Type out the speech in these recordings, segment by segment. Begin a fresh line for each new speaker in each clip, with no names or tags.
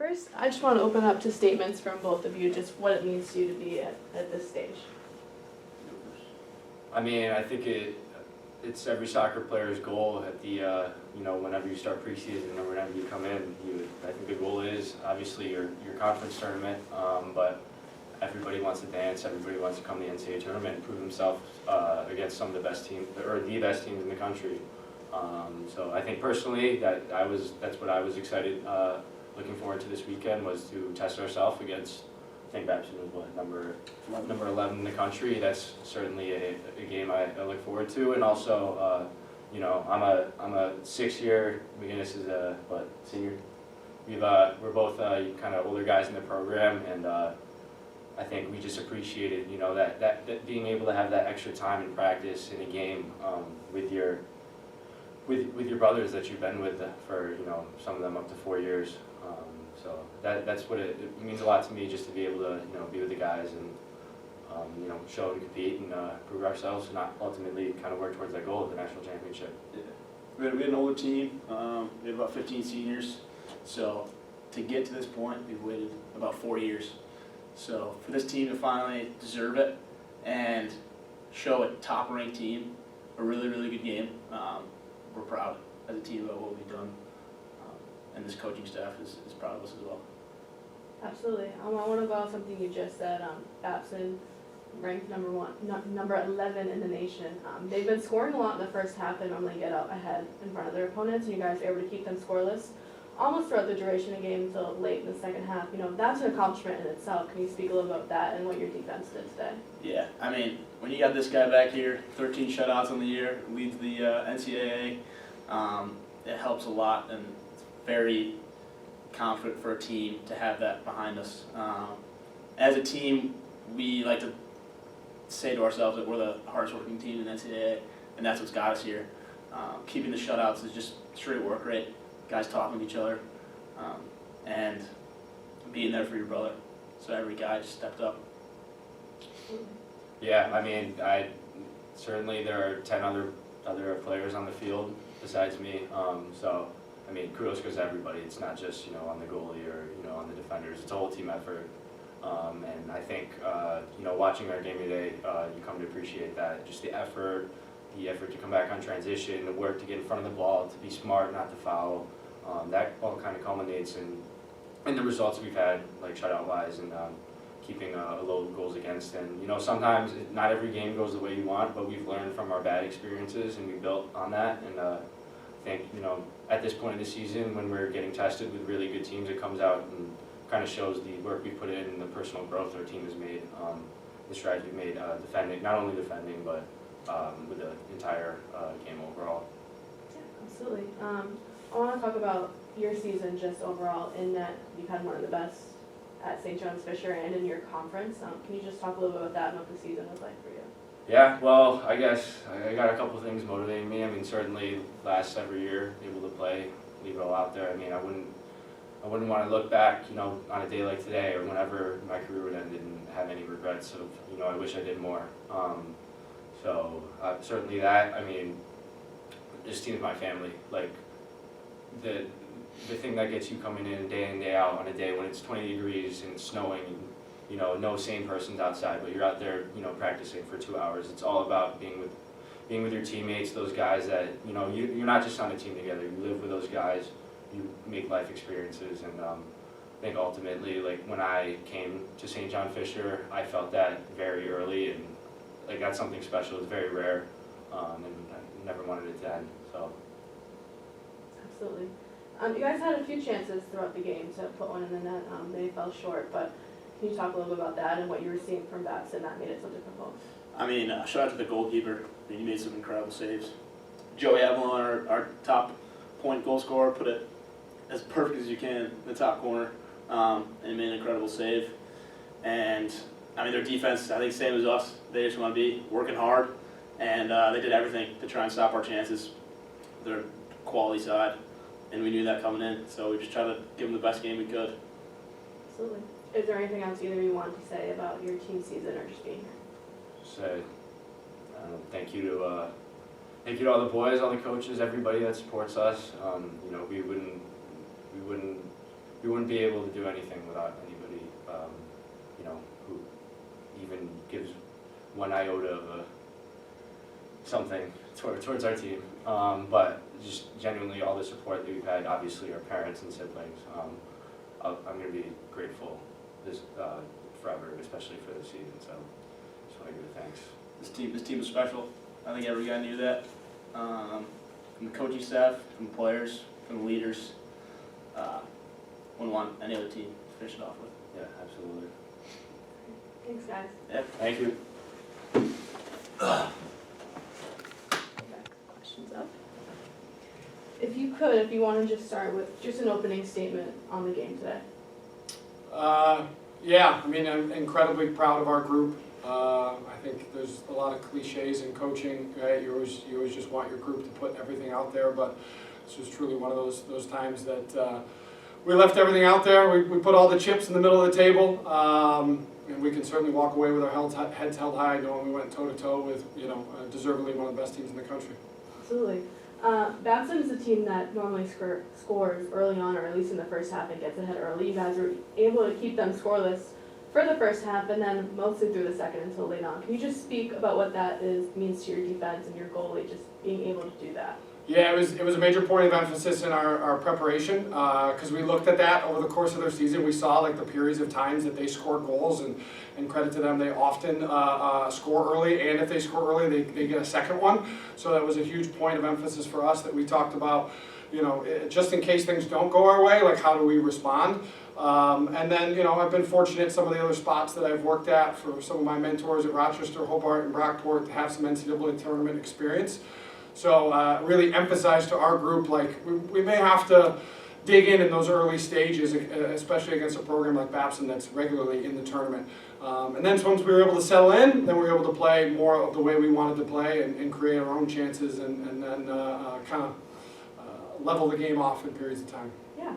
First, I just want to open up to statements from both of you, just what it means to you to be at this stage.
I mean, I think it's every soccer player's goal at the whenever you start preseason or whenever you come in. I think the goal is obviously your conference tournament, but everybody wants to dance. Everybody wants to come to the NCAA tournament and prove themselves against some of the best teams or the best teams in the country. So I think personally that's what I was excited, looking forward to this weekend, was to test ourselves against. I think Babson was number 11 in the country. That's certainly a game I look forward to, and also I'm a 6-year. McGinnis is a senior. We're both kind of older guys in the program, and I think we just appreciated that being able to have that extra time in practice in a game with your brothers that you've been with for some of them up to 4 years. So that's what it means a lot to me, just to be able to be with the guys and show and compete and prove ourselves, and ultimately kind of work towards that goal of the national championship.
Yeah. We had an older team. We had about 15 seniors. So to get to this point, we've waited about 4 years. So for this team to finally deserve it and show a top-ranked team a really, really good game, we're proud as a team about what we've done. And this coaching staff is proud of us as well.
Absolutely. I want to go off something you just said. Babson ranked number 11 in the nation. They've been scoring a lot in the first half. They normally get out ahead in front of their opponents, and you guys are able to keep them scoreless almost throughout the duration of the game until late in the second half. That's an accomplishment in itself. Can you speak a little about that and what your defense did today?
Yeah, I mean, when you got this guy back here, 13 shutouts on the year, leads the NCAA, it helps a lot, and it's very confident for a team to have that behind us. As a team, we like to say to ourselves that we're the hardest working team in NCAA, and that's what's got us here. Keeping the shutouts is just straight work rate, guys talking to each other, and being there for your brother. So every guy just stepped up.
Yeah, I mean, certainly there are 10 other players on the field besides me. So I mean, kudos goes to everybody. It's not just on the goalie or on the defenders. It's a whole team effort. And I think watching our game today, you come to appreciate that. Just the effort to come back on transition, the work to get in front of the ball, to be smart, not to foul. That all kind of culminates in the results we've had, like shutout-wise, and keeping a low goals against. And sometimes not every game goes the way you want, but we've learned from our bad experiences, and we built on that. And I think at this point in the season, when we're getting tested with really good teams, it comes out and kind of shows the work we put in and the personal growth our team has made, the strides we've made defending, not only defending, but with the entire game overall.
Yeah, absolutely. I want to talk about your season just overall, in that you've had one of the best at St. John's Fisher and in your conference. Can you just talk a little bit about that and what the season was like for you?
Yeah, well, I guess I got a couple of things motivating me. I mean, certainly last every year, able to play, leave it all out there. I mean, I wouldn't want to look back, on a day like today or whenever my career would end and have any regrets of, I wish I did more. So certainly that. I mean, this team is my family. Like the thing that gets you coming in day out on a day when it's 20 degrees and it's snowing. No sane person's outside, but you're out there, practicing for 2 hours. It's all about being with your teammates, those guys that, you're not just on a team together. You live with those guys, you make life experiences, and I think ultimately, like when I came to St. John Fisher, I felt that very early, and like that's something special. It's very rare, and I never wanted it to end. So.
Absolutely. You guys had a few chances throughout the game to put one in the net. They fell short, but can you talk a little bit about that and what you were seeing from Babson that made it so difficult?
I mean, shout out to the goalkeeper. I mean, he made some incredible saves. Joey Avalon, our top point goal scorer, put it as perfect as you can in the top corner, and he made an incredible save. And I mean, their defense, I think, same as us. They just want to be working hard, and they did everything to try and stop our chances. Their quality side, and we knew that coming in. So we just tried to give them the best game we could.
Absolutely. Is there anything else either you want to say about your team season or just being here?
Say, thank you to all the boys, all the coaches, everybody that supports us. We wouldn't we wouldn't be able to do anything without anybody, you know, who even gives one iota of something towards our team. But just genuinely all the support that we've had, obviously our parents and siblings, I'm going to be grateful this forever, especially for this season. So just want to give it thanks.
This team is special. I think every guy knew that. From the coaching staff, from the players, from the leaders. Wouldn't want any other team to finish it off with.
Yeah, absolutely.
Thanks, guys.
Yeah.
Thank you.
Questions up? If you want to just start with just an opening statement on the game today.
Yeah, I mean, I'm incredibly proud of our group. I think there's a lot of cliches in coaching, right? You always just want your group to put everything out there, but this was truly one of those times that we left everything out there. We put all the chips in the middle of the table, and we can certainly walk away with our heads held high, knowing we went toe-to-toe with, deservedly one of the best teams in the country.
Absolutely. Babson is a team that normally scores early on, or at least in the first half, and gets ahead early. You guys were able to keep them scoreless for the first half, and then mostly through the second until late on. Can you just speak about what that means to your defense and your goalie, just being able to do that?
Yeah, it was a major point of emphasis in our preparation, because we looked at that over the course of their season. We saw like the periods of times that they scored goals, and credit to them, they often score early, and if they score early, they get a second one. So that was a huge point of emphasis for us that we talked about, just in case things don't go our way, like how do we respond? And then, I've been fortunate some of the other spots that I've worked at for some of my mentors at Rochester, Hobart, and Brockport to have some NCAA tournament experience. So really emphasize to our group, like we may have to dig in those early stages, especially against a program like Babson that's regularly in the tournament. And then once we were able to settle in, then we were able to play more of the way we wanted to play and create our own chances and then kind of level the game off in periods of time.
Yeah.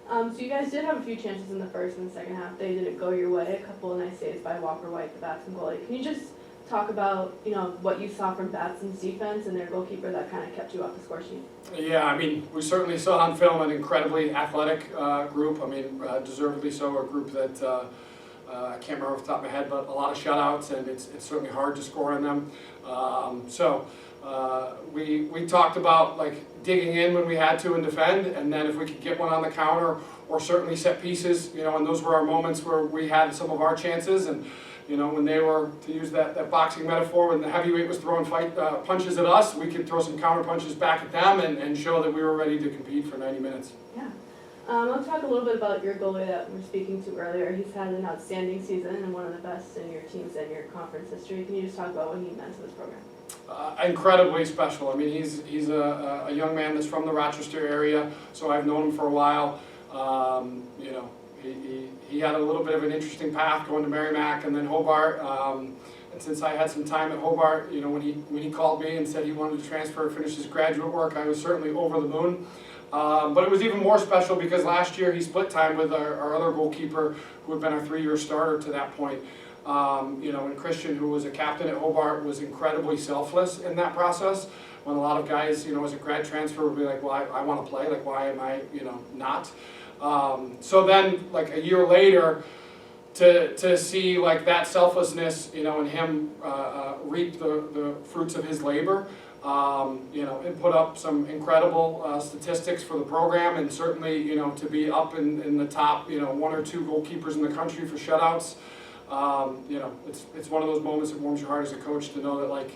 So you guys did have a few chances in the first and the second half. They didn't go your way. A couple of nice saves by Walker White, the Babson goalie. Can you just talk about what you saw from Batson's defense and their goalkeeper that kind of kept you off the score sheet?
Yeah, I mean, we certainly saw on film an incredibly athletic group. I mean, deservedly so, a group that I can't remember off the top of my head, but a lot of shutouts, and it's certainly hard to score on them. We talked about like digging in when we had to and defend, and then if we could get one on the counter or certainly set pieces, and those were our moments where we had some of our chances. And when they were, to use that boxing metaphor, when the heavyweight was throwing punches at us, we could throw some counter punches back at them and show that we were ready to compete for 90 minutes.
Yeah. Let's talk a little bit about your goalie that we were speaking to earlier. He's had an outstanding season and one of the best in your teams and your conference history. Can you just talk about what he meant to this program?
Incredibly special. I mean, he's a young man that's from the Rochester area, so I've known him for a while. He had a little bit of an interesting path going to Merrimack and then Hobart. And since I had some time at Hobart, when he called me and said he wanted to transfer and finish his graduate work, I was certainly over the moon. But it was even more special because last year he split time with our other goalkeeper who had been our 3-year starter to that point. And Christian, who was a captain at Hobart, was incredibly selfless in that process. When a lot of guys, as a grad transfer would be like, well, I want to play, like why am I, not? So then, like a year later, to see like that selflessness, and him reap the fruits of his labor, and put up some incredible statistics for the program, and certainly, to be up in the top, 1 or 2 goalkeepers in the country for shutouts. It's one of those moments that warms your heart as a coach to know that like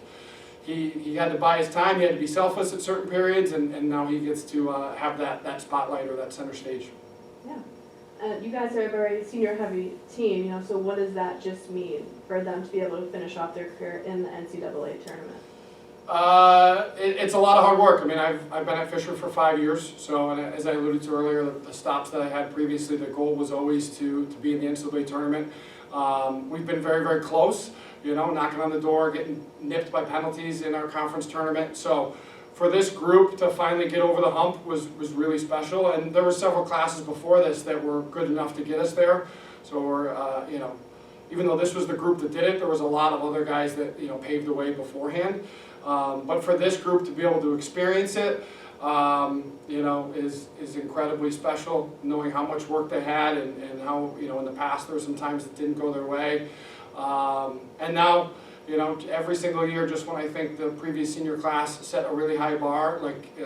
he had to buy his time, he had to be selfless at certain periods, and now he gets to have that spotlight or that center stage.
Yeah. You guys are a very senior heavy team, so what does that just mean for them to be able to finish off their career in the NCAA tournament?
It's a lot of hard work. I mean, I've been at Fisher for 5 years, so and as I alluded to earlier, the stops that I had previously, the goal was always to be in the NCAA tournament. We've been very, very close, knocking on the door, getting nipped by penalties in our conference tournament. So for this group to finally get over the hump was really special. And there were several classes before this that were good enough to get us there. So we're, even though this was the group that did it, there was a lot of other guys that, paved the way beforehand. But for this group to be able to experience it, you know, is incredibly special, knowing how much work they had and how, you know, in the past there were some times that didn't go their way. And now, you know, every single year, just when I think the previous senior class set a really high bar, like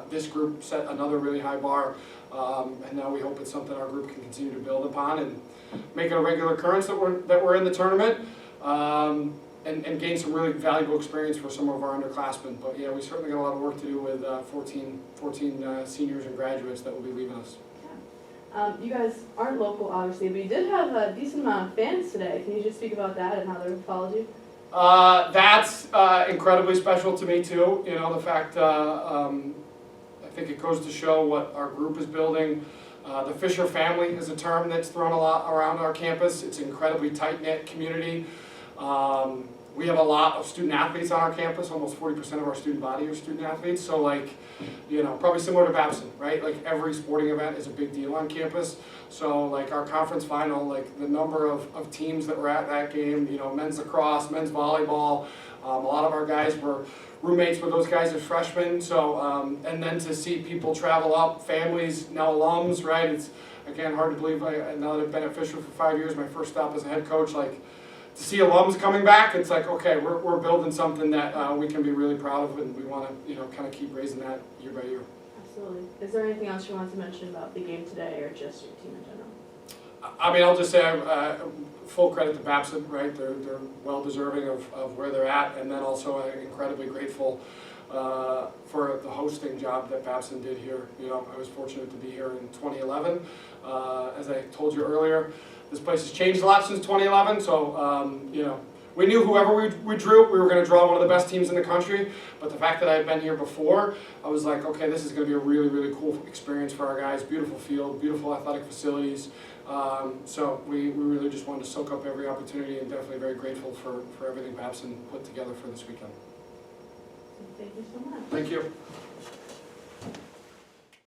this group set another really high bar, and now we hope it's something our group can continue to build upon and make it a regular occurrence that we're in the tournament, and gain some really valuable experience for some of our underclassmen. But yeah, we certainly got a lot of work to do with 14 seniors and graduates that will be leaving us.
You guys aren't local, obviously, but you did have a decent amount of fans today. Can you just speak about that and how they followed you?
That's incredibly special to me too. You know, the fact, I think it goes to show what our group is building. The Fisher family is a term that's thrown a lot around our campus. It's an incredibly tight-knit community. We have a lot of student athletes on our campus. Almost 40% of our student body are student athletes. So like, you know, probably similar to Babson, right? Like every sporting event is a big deal on campus. So like our conference final, like the number of teams that were at that game, you know, men's lacrosse, men's volleyball, a lot of our guys were roommates with those guys as freshmen. So, and then to see people travel up, families, now alums, right? It's, again, hard to believe, now that I've been at Fisher for 5 years, my first stop as a head coach, like, to see alums coming back, it's like, okay, we're building something that we can be really proud of, and we want to, you know, kind of keep raising that year by year.
Absolutely. Is there anything else you want to mention about the game today, or just your team in general?
I mean, I'll just say full credit to Babson, right? They're well deserving of where they're at, and then also incredibly grateful for the hosting job that Babson did here. You know, I was fortunate to be here in 2011. As I told you earlier, this place has changed a lot since 2011, so, you know, we knew whoever we drew, we were going to draw one of the best teams in the country, but the fact that I had been here before, I was like, okay, this is going to be a really, really cool experience for our guys. Beautiful field, beautiful athletic facilities. So we really just wanted to soak up every opportunity, and definitely very grateful for everything Babson put together for this weekend.
Thank you so much.
Thank you.